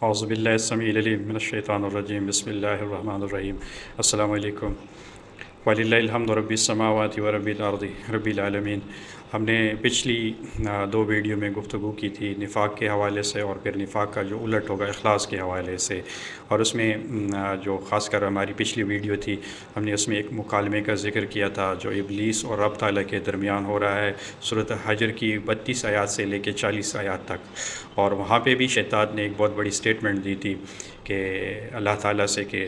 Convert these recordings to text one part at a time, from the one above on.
اعوذ باللہ السمیع العلیم من الشیطان الرجیم بسم اللہ الرحمن الرحیم السلام علیکم وللہ الحمد رب السماوات و رب الارض رب العالمین۔ ہم نے پچھلی دو ویڈیو میں گفتگو کی تھی نفاق کے حوالے سے اور پھر نفاق کا جو الٹ ہوگا اخلاص کے حوالے سے، اور اس میں جو خاص کر ہماری پچھلی ویڈیو تھی ہم نے اس میں ایک مکالمے کا ذکر کیا تھا جو ابلیس اور رب تعالیٰ کے درمیان ہو رہا ہے سورۃ حجر کی 32 آیات سے لے کے 40 آیات تک۔ اور وہاں پہ بھی شیطان نے ایک بہت بڑی سٹیٹمنٹ دی تھی کہ اللہ تعالیٰ سے کہ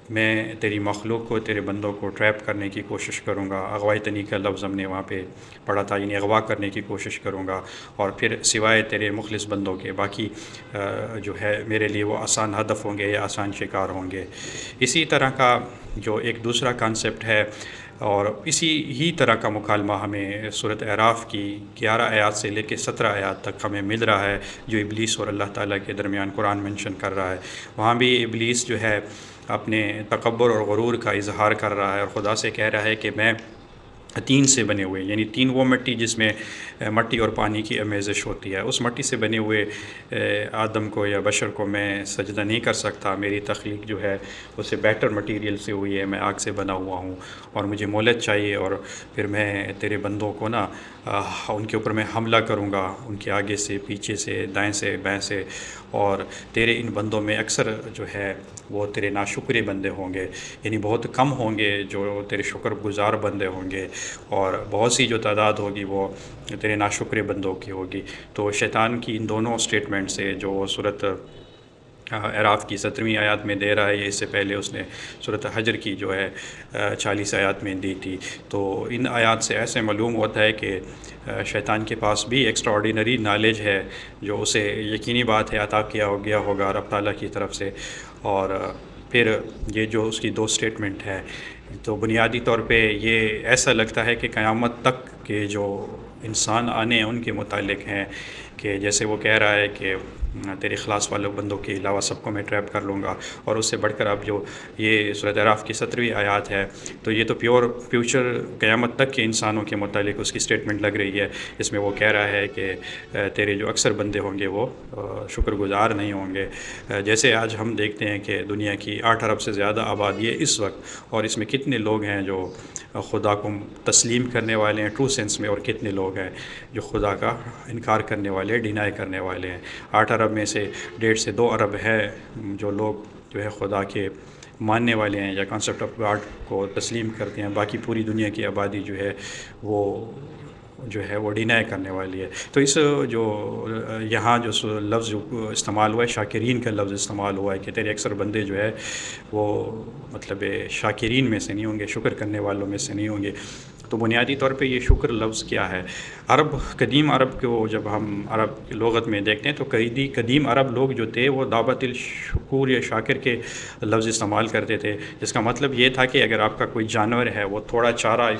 میں تیری مخلوق کو تیرے بندوں کو ٹریپ کرنے کی کوشش کروں گا۔ اغوائی تنی کا لفظ ہم نے وہاں پہ پڑھا تھا، یعنی اغوا کرنے کی کوشش کروں گا، اور پھر سوائے تیرے مخلص بندوں کے باقی جو ہے میرے لیے وہ آسان ہدف ہوں گے یا آسان شکار ہوں گے۔ اسی طرح کا جو ایک دوسرا کانسیپٹ ہے اور اسی ہی طرح کا مکالمہ ہمیں سورۃ اعراف کی 11 آیات سے لے کے 17 آیات تک ہمیں مل رہا ہے، جو ابلیس اور اللہ تعالیٰ کے درمیان قرآن منشن کر رہا ہے۔ وہاں بھی ابلیس جو ہے اپنے تکبر اور غرور کا اظہار کر رہا ہے اور خدا سے کہہ رہا ہے کہ میں تین سے بنے ہوئے، یعنی تین وہ مٹی جس میں مٹی اور پانی کی آمیزش ہوتی ہے، اس مٹی سے بنے ہوئے آدم کو یا بشر کو میں سجدہ نہیں کر سکتا۔ میری تخلیق جو ہے اسے بیٹر مٹیریل سے ہوئی ہے، میں آگ سے بنا ہوا ہوں اور مجھے مہلت چاہیے، اور پھر میں تیرے بندوں کو ان کے اوپر میں حملہ کروں گا، ان کے آگے سے پیچھے سے دائیں سے بائیں سے، اور تیرے ان بندوں میں اکثر جو ہے وہ تیرے ناشکرے بندے ہوں گے، یعنی بہت کم ہوں گے جو تیرے شکر گزار بندے ہوں گے، اور بہت سی جو تعداد ہوگی وہ تیرے ناشکرے بندوں کی ہوگی۔ تو شیطان کی ان دونوں سٹیٹمنٹ سے جو سورۃ اعراف کی 17ویں آیات میں دے رہا ہے، اس سے پہلے اس نے سورۃ حجر کی جو ہے 40 آیات میں دی تھی۔ تو ان آیات سے ایسے معلوم ہوتا ہے کہ شیطان کے پاس بھی ایکسٹرا آرڈینری نالج ہے جو اسے یقینی بات ہے عطا کیا گیا ہوگا رب تعالیٰ کی طرف سے۔ اور پھر یہ جو اس کی دو سٹیٹمنٹ ہے تو بنیادی طور پہ یہ ایسا لگتا ہے کہ قیامت تک کے جو انسان آنے ہیں ان کے متعلق ہیں، کہ جیسے وہ کہہ رہا ہے کہ تیرے اخلاص والے بندوں کے علاوہ سب کو میں ٹریپ کر لوں گا، اور اس سے بڑھ کر اب جو یہ سورۃ اعراف کی 17ویں آیات ہے تو یہ تو پیور فیوچر قیامت تک کے انسانوں کے متعلق اس کی سٹیٹمنٹ لگ رہی ہے۔ اس میں وہ کہہ رہا ہے کہ تیرے جو اکثر بندے ہوں گے وہ شکر گزار نہیں ہوں گے۔ جیسے آج ہم دیکھتے ہیں کہ دنیا کی 8 ارب سے زیادہ آبادی ہے اس وقت، اور اس میں کتنے لوگ ہیں جو خدا کو تسلیم کرنے والے ہیں ٹرو سینس میں، اور کتنے لوگ ہیں جو خدا کا انکار کرنے والے، ڈینائی کرنے والے ہیں۔ 8 ارب میں سے 1.5 سے 2 ارب ہے جو لوگ جو ہے خدا کے ماننے والے ہیں یا کانسیپٹ آف گاڈ کو تسلیم کرتے ہیں، باقی پوری دنیا کی آبادی جو ہے وہ ڈینائی کرنے والی ہے۔ تو اس جو یہاں جو لفظ استعمال ہوا ہے شاکرین کا لفظ استعمال ہوا ہے کہ تیرے اکثر بندے جو ہے وہ مطلب شاکرین میں سے نہیں ہوں گے، شکر کرنے والوں میں سے نہیں ہوں گے۔ تو بنیادی طور پہ یہ شکر لفظ کیا ہے؟ قدیم عرب کو جب ہم عرب کی لغت میں دیکھتے ہیں تو قدیم عرب لوگ جو تھے وہ دعوت الشکور یا شاکر کے لفظ استعمال کرتے تھے، جس کا مطلب یہ تھا کہ اگر آپ کا کوئی جانور ہے وہ تھوڑا چارہ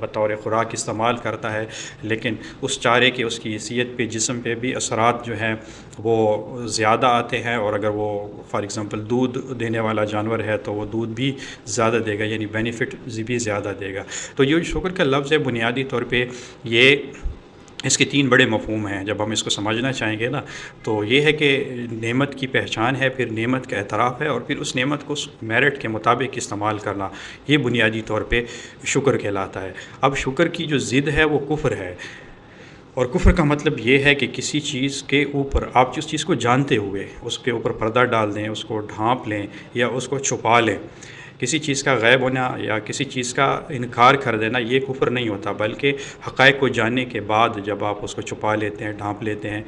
بطور خوراک استعمال کرتا ہے، لیکن اس چارے کے اس کی حیثیت پہ جسم پہ بھی اثرات جو ہیں وہ زیادہ آتے ہیں، اور اگر وہ فار ایگزامپل دودھ دینے والا جانور ہے تو وہ دودھ بھی زیادہ دے گا، یعنی بینیفٹ بھی زیادہ دے گا۔ تو یہ شکر کا لفظ ہے بنیادی طور پہ اس کے 3 بڑے مفہوم ہیں۔ جب ہم اس کو سمجھنا چاہیں گے تو یہ ہے کہ نعمت کی پہچان ہے، پھر نعمت کا اعتراف ہے، اور پھر اس نعمت کو اس میرٹ کے مطابق استعمال کرنا، یہ بنیادی طور پہ شکر کہلاتا ہے۔ اب شکر کی جو ضد ہے وہ کفر ہے، اور کفر کا مطلب یہ ہے کہ کسی چیز کے اوپر آپ جس چیز کو جانتے ہوئے اس کے اوپر پردہ ڈال دیں، اس کو ڈھانپ لیں یا اس کو چھپا لیں۔ کسی چیز کا غائب ہونا یا کسی چیز کا انکار کر دینا یہ کفر نہیں ہوتا، بلکہ حقائق کو جاننے کے بعد جب آپ اس کو چھپا لیتے ہیں، ڈھانپ لیتے ہیں،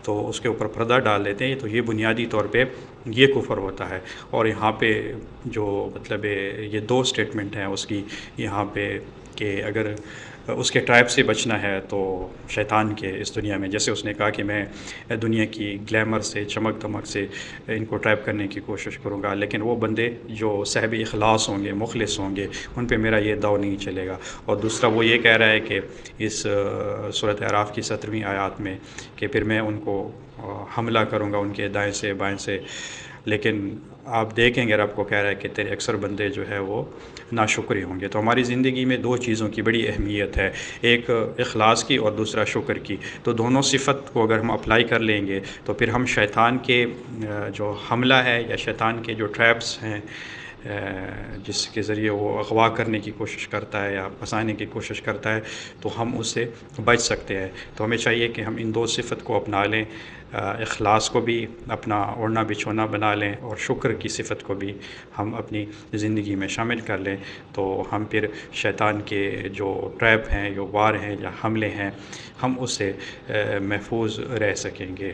تو اس کے اوپر پردہ ڈال دیتے ہیں، تو یہ بنیادی طور پہ یہ کفر ہوتا ہے۔ اور یہاں پہ جو مطلب یہ 2 سٹیٹمنٹ ہیں اس کی یہاں پہ کہ اگر اس کے ٹرائب سے بچنا ہے تو شیطان کے اس دنیا میں، جیسے اس نے کہا کہ میں دنیا کی گلیمر سے، چمک دمک سے ان کو ٹرائب کرنے کی کوشش کروں گا، لیکن وہ بندے جو صاحب اخلاص ہوں گے، مخلص ہوں گے، ان پہ میرا یہ داؤ نہیں چلے گا۔ اور دوسرا وہ یہ کہہ رہا ہے کہ اس سورۃ اعراف کی 17ویں آیات میں کہ پھر میں ان کو حملہ کروں گا ان کے دائیں سے بائیں سے، لیکن آپ دیکھیں گے رب کو کہہ رہا ہے کہ تیرے اکثر بندے جو ہے وہ ناشکری ہوں گے۔ تو ہماری زندگی میں دو چیزوں کی بڑی اہمیت ہے، ایک اخلاص کی اور دوسرا شکر کی۔ تو دونوں صفت کو اگر ہم اپلائی کر لیں گے تو پھر ہم شیطان کے جو حملہ ہے یا شیطان کے جو ٹریپس ہیں جس کے ذریعے وہ اغوا کرنے کی کوشش کرتا ہے یا پھنسانے کی کوشش کرتا ہے، تو ہم اس سے بچ سکتے ہیں۔ تو ہمیں چاہیے کہ ہم ان دو صفت کو اپنا لیں، اخلاص کو بھی اپنا اوڑھنا بچھونا بنا لیں اور شکر کی صفت کو بھی ہم اپنی زندگی میں شامل کر لیں، تو ہم پھر شیطان کے جو ٹریپ ہیں، جو وار ہیں یا حملے ہیں، ہم اس سے محفوظ رہ سکیں گے۔